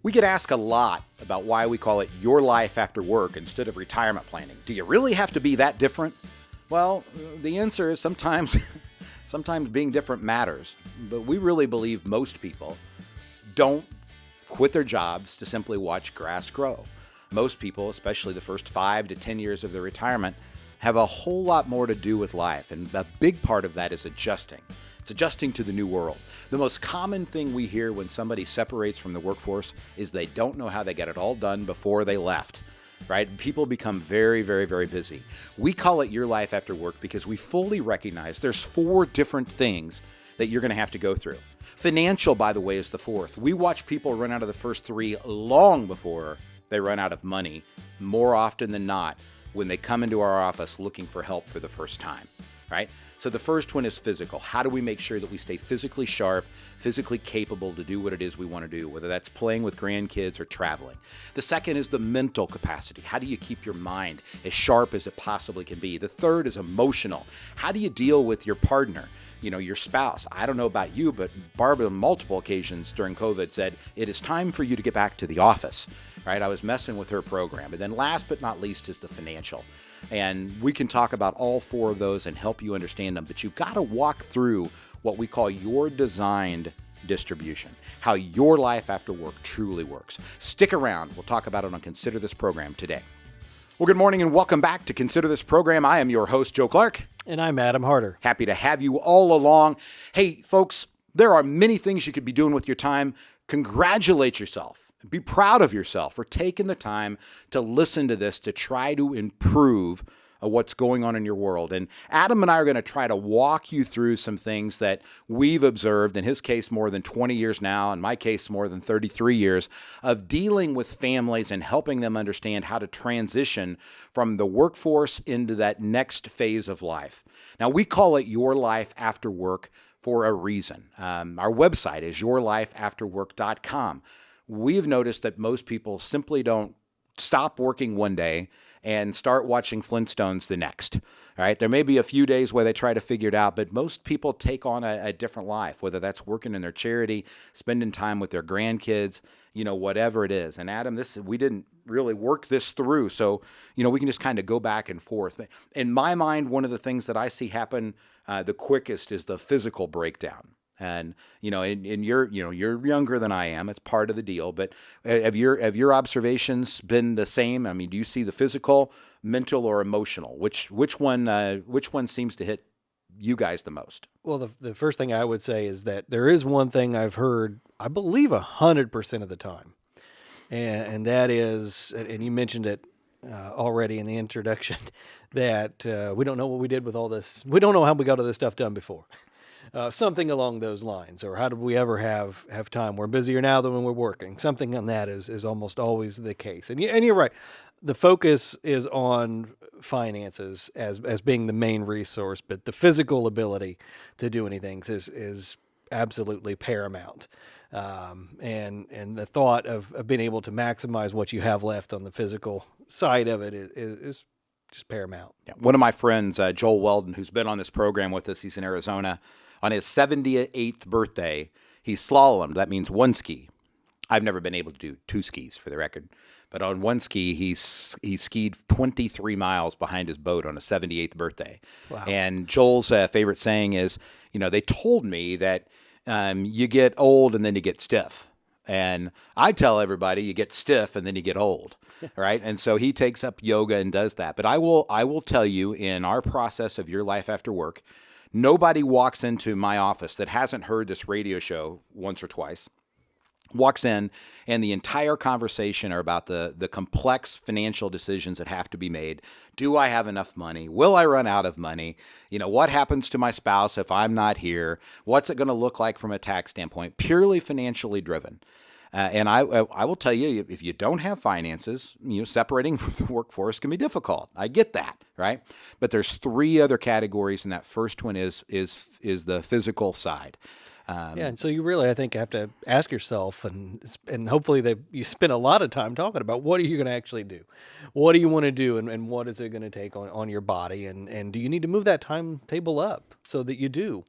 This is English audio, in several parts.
We get asked a lot about why we call it your life after work instead of retirement planning. Do you really have to be that different? Well, the answer is sometimes being different matters, but we really believe most people don't quit their jobs to simply watch grass grow. Most people, especially the first 5 to 10 years of their retirement, have a whole lot more to do with life, and a big part of that is adjusting. It's adjusting to the new world. The most common thing we hear when somebody separates from the workforce is they don't know how they got it all done before they left, right? People become very, very, very busy. We call it your life after work because we fully recognize there's 4 different things that you're going to have to go through. Financial, by the way, is the 4th. We watch people run out of the first 3 long before they run out of money, more often than not, when they come into our office looking for help for the first time, right? So the first one is physical. How do we make sure that we stay physically sharp, physically capable to do what it is we want to do, whether that's playing with grandkids or traveling? The second is the mental capacity. How do you keep your mind as sharp as it possibly can be? The third is emotional. How do you deal with your partner, your spouse? I don't know about you, but Barbara on multiple occasions during COVID said, it is time for you to get back to the office, right? I was messing with her program. And then last but not least is the financial. And we can talk about all 4 of those and help you understand them, but you've got to walk through what we call your designed distribution, how your life after work truly works. Stick around. We'll talk about it on Consider This Program today. Well, good morning and welcome back to Consider This Program. I am your host, Joe Clark. And I'm Adam Harter. Happy to have you all along. Hey, folks, there are many things you could be doing with your time. Congratulate yourself. Be proud of yourself for taking the time to listen to this, to try to improve what's going on in your world. And Adam and I are going to try to walk you through some things that we've observed, in his case more than 20 years now, in my case more than 33 years, of dealing with families and helping them understand how to transition from the workforce into that next phase of life. Now, we call it your life after work for a reason. Our website is yourlifeafterwork.com. We've noticed that most people simply don't stop working one day and start watching Flintstones the next. All right, there may be a few days where they try to figure it out, but most people take on a different life, whether that's working in their charity, spending time with their grandkids, whatever it is. And Adam, we didn't really work this through, so we can just kind of go back and forth. In my mind, one of the things that I see happen the quickest is the physical breakdown. And, and you're younger than I am. It's part of the deal. But have your observations been the same? I mean, do you see the physical, mental, or emotional? Which one seems to hit you guys the most? Well, the first thing I would say is that there is one thing I've heard, I believe 100% of the time. And that is, and you mentioned it already in the introduction, that we don't know what we did with all this. We don't know how we got all this stuff done before. Something along those lines, or how did we ever have time? We're busier now than when we're working. Something on that is almost always the case. And you're right. The focus is on finances as being the main resource, but the physical ability to do anything is absolutely paramount. And the thought of being able to maximize what you have left on the physical side of it is just paramount. Yeah. One of my friends, Joel Weldon, who's been on this program with us, he's in Arizona. On his 78th birthday, he slalomed. That means one ski. I've never been able to do 2 skis, for the record. But on one ski, he skied 23 miles behind his boat on his 78th birthday. Wow. And Joel's favorite saying is, they told me that you get old and then you get stiff. And I tell everybody you get stiff and then you get old. Right. And so he takes up yoga and does that. But I will tell you, in our process of your life after work, nobody walks into my office that hasn't heard this radio show once or twice, walks in, and the entire conversation are about the complex financial decisions that have to be made. Do I have enough money? Will I run out of money? What happens to my spouse if I'm not here? What's it going to look like from a tax standpoint? Purely financially driven. And I will tell you, if you don't have finances, separating from the workforce can be difficult. I get that, right? But there's 3 other categories, and that first one is the physical side. And so you really, I think, have to ask yourself, and hopefully you spend a lot of time talking about what are you going to actually do? What do you want to do, and what is it going to take on your body? And do you need to move that timetable up so that you do?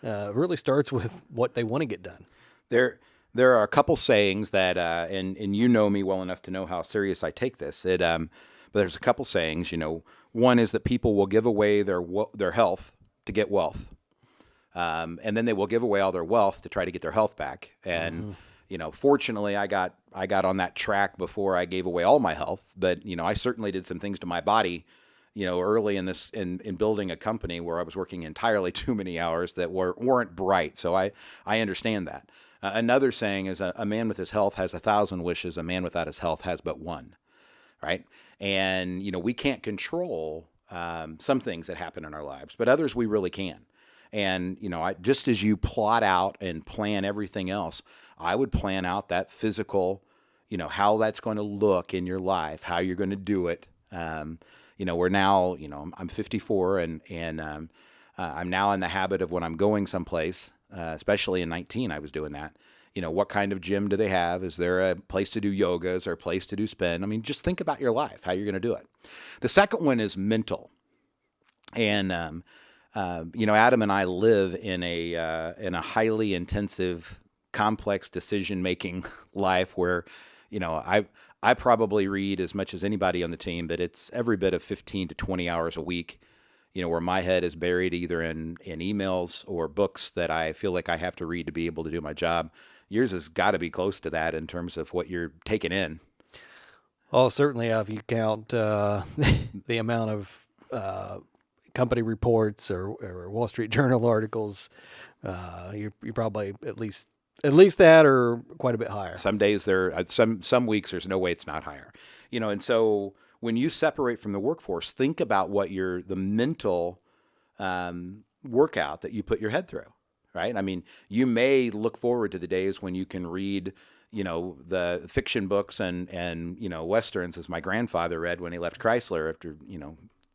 It really starts with what they want to get done. there are a couple sayings that, and you know me well enough to know how serious I take this. But there's a couple sayings. One is that people will give away their health to get wealth, and then they will give away all their wealth to try to get their health back. And fortunately, I got on that track before I gave away all my health. But I certainly did some things to my body, early in building a company where I was working entirely too many hours that weren't bright. So I understand that. Another saying is a man with his health has 1,000 wishes. A man without his health has but one, right? And, we can't control some things that happen in our lives, but others we really can. And, just as you plot out and plan everything else, I would plan out that physical, how that's going to look in your life, how you're going to do it. We're now, I'm 54 and I'm now in the habit of when I'm going someplace, especially in 19, I was doing that. What kind of gym do they have? Is there a place to do yoga? Is there a place to do spin? I mean, just think about your life, how you're going to do it. The second one is mental. And, Adam and I live in a highly intensive, complex decision-making life where, I probably read as much as anybody on the team, but it's every bit of 15 to 20 hours a week, where my head is buried either in emails or books that I feel like I have to read to be able to do my job. Yours has got to be close to that in terms of what you're taking in. Oh, certainly. If you count the amount of company reports or Wall Street Journal articles, you're probably at least that or quite a bit higher. Some days some weeks there's no way it's not higher. And so when you separate from the workforce, think about what the mental workout that you put your head through, right? I mean, you may look forward to the days when you can read, the fiction books and Westerns, as my grandfather read when he left Chrysler after,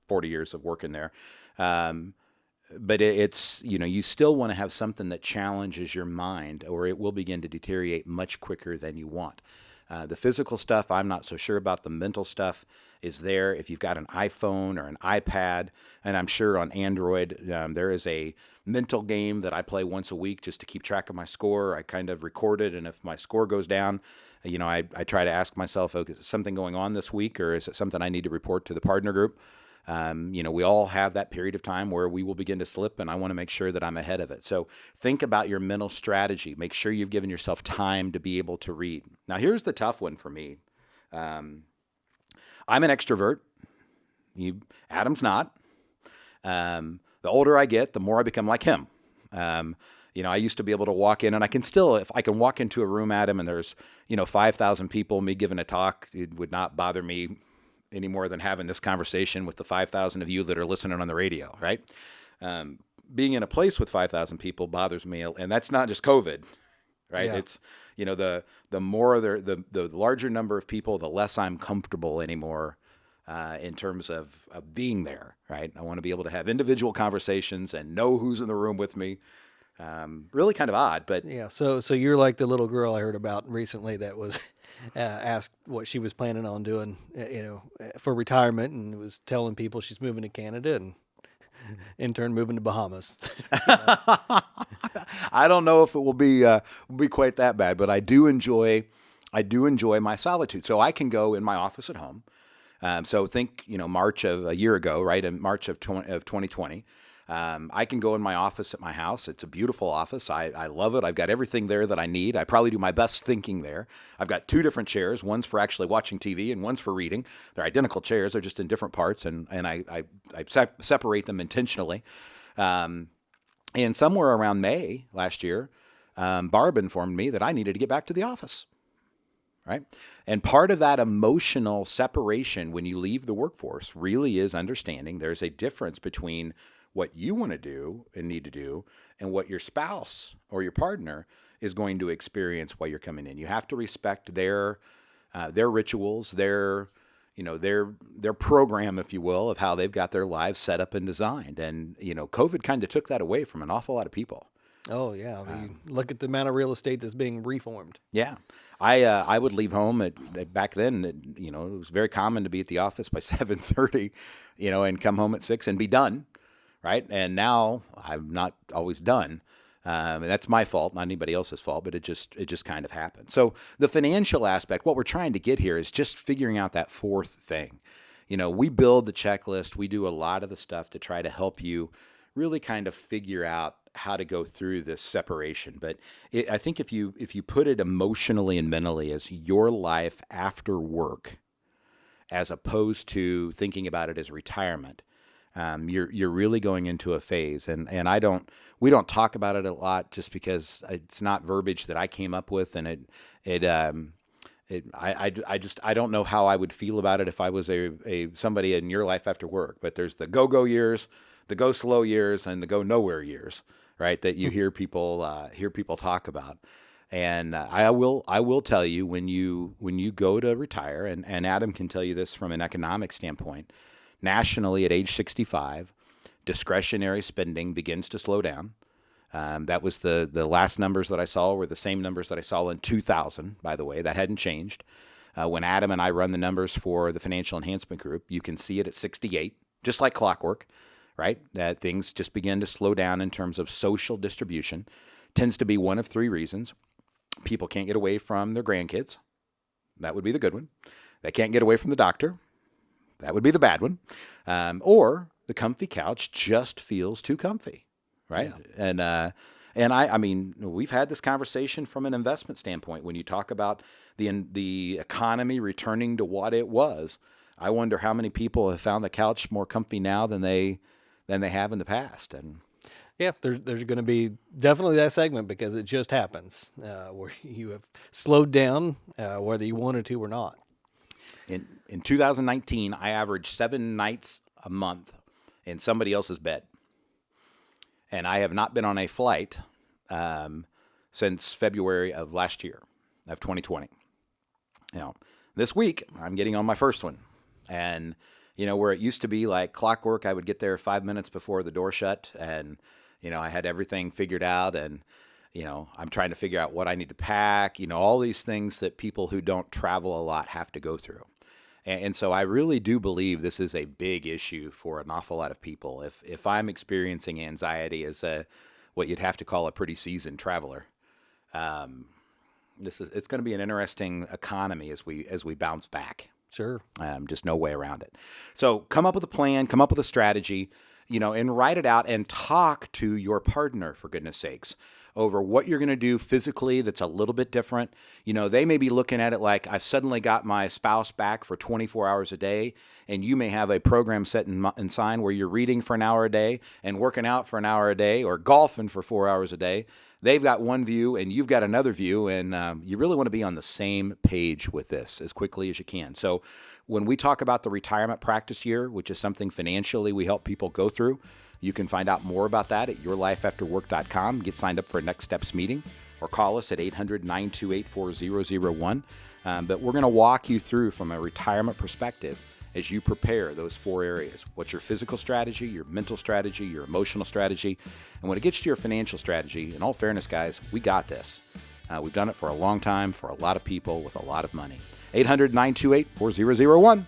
40 years of working there. But it's, you still want to have something that challenges your mind or it will begin to deteriorate much quicker than you want. The physical stuff, I'm not so sure about. The mental stuff is there. If you've got an iPhone or an iPad, and I'm sure on Android, there is a mental game that I play once a week just to keep track of my score. I kind of record it, and if my score goes down, I try to ask myself, okay, is something going on this week, or is it something I need to report to the partner group? We all have that period of time where we will begin to slip, and I want to make sure that I'm ahead of it. So think about your mental strategy. Make sure you've given yourself time to be able to read. Now, here's the tough one for me. I'm an extrovert. Adam's not. The older I get, the more I become like him. I used to be able to walk in, and I can still, if I can walk into a room, Adam, and there's, 5,000 people, me giving a talk, it would not bother me any more than having this conversation with the 5,000 of you that are listening on the radio, right? Being in a place with 5,000 people bothers me, and that's not just COVID, right? Yeah. It's, the more the larger number of people, the less I'm comfortable anymore in terms of being there, right? I want to be able to have individual conversations and know who's in the room with me. Really kind of odd, but yeah. So you're like the little girl I heard about recently that was asked what she was planning on doing, for retirement, and was telling people she's moving to Canada and in turn moving to Bahamas. I don't know if it will be quite that bad, but I do enjoy my solitude. So I can go in my office at home. So think, March of a year ago, right? In March of 2020. I can go in my office at my house. It's a beautiful office. I love it. I've got everything there that I need. I probably do my best thinking there. I've got two different chairs. One's for actually watching TV and one's for reading. They're identical chairs. They're just in different parts, and I separate them intentionally. And somewhere around May last year, Barb informed me that I needed to get back to the office. Right? And part of that emotional separation when you leave the workforce really is understanding there's a difference between what you want to do and need to do and what your spouse or your partner is going to experience while you're coming in. You have to respect their rituals, their program, if you will, of how they've got their lives set up and designed. And, COVID kind of took that away from an awful lot of people. Oh, yeah. I mean, look at the amount of real estate that's being reformed. Yeah. I would leave home back then, it was very common to be at the office by 7:30, and come home at 6 and be done. Right. And now I'm not always done. And that's my fault, not anybody else's fault, but it just kind of happened. So the financial aspect, what we're trying to get here is just figuring out that fourth thing. We build the checklist. We do a lot of the stuff to try to help you really kind of figure out how to go through this separation. But I think if you put it emotionally and mentally as your life after work, as opposed to thinking about it as retirement, you're really going into a phase. And we don't talk about it a lot just because it's not verbiage that I came up with, and I don't know how I would feel about it if I was a somebody in your life after work. But there's the go years, the go slow years, and the go nowhere years, right? That you hear people talk about. And I will tell you, when you go to retire, and Adam can tell you this from an economic standpoint, nationally at age 65, discretionary spending begins to slow down. That was the last numbers that I saw were the same numbers that I saw in 2000, by the way. That hadn't changed. When Adam and I run the numbers for the Financial Enhancement Group, you can see it at 68, just like clockwork, right? That things just begin to slow down in terms of social distribution. Tends to be one of three reasons. People can't get away from their grandkids. That would be the good one. They can't get away from the doctor. That would be the bad one. Or the comfy couch just feels too comfy, right? Yeah. And I mean, we've had this conversation from an investment standpoint. When you talk about the economy returning to what it was, I wonder how many people have found the couch more comfy now than they have in the past. And yeah, there's going to be definitely that segment, because it just happens where you have slowed down, whether you wanted to or not. In 2019, I averaged 7 nights a month in somebody else's bed. And I have not been on a flight since February of last year, of 2020. This week, I'm getting on my first one. And, where it used to be like clockwork, I would get there 5 minutes before the door shut, and, I had everything figured out, and, I'm trying to figure out what I need to pack, all these things that people who don't travel a lot have to go through. And so I really do believe this is a big issue for an awful lot of people. If I'm experiencing anxiety as what you'd have to call a pretty seasoned traveler, it's going to be an interesting economy as we bounce back. Sure. Just no way around it. So come up with a plan, come up with a strategy, and write it out, and talk to your partner, for goodness sakes, over what you're going to do physically that's a little bit different. They may be looking at it like, I've suddenly got my spouse back for 24 hours a day, and you may have a program set in sign where you're reading for an hour a day and working out for an hour a day, or golfing for 4 hours a day. They've got one view and you've got another view, and you really want to be on the same page with this as quickly as you can. So when we talk about the retirement practice year, which is something financially we help people go through, you can find out more about that at yourlifeafterwork.com. Get signed up for a Next Steps meeting, or call us at 800-928-4001. But we're going to walk you through from a retirement perspective as you prepare those 4 areas. What's your physical strategy, your mental strategy, your emotional strategy, and when it gets to your financial strategy, in all fairness, guys, we got this. We've done it for a long time for a lot of people with a lot of money. 800-928-4001.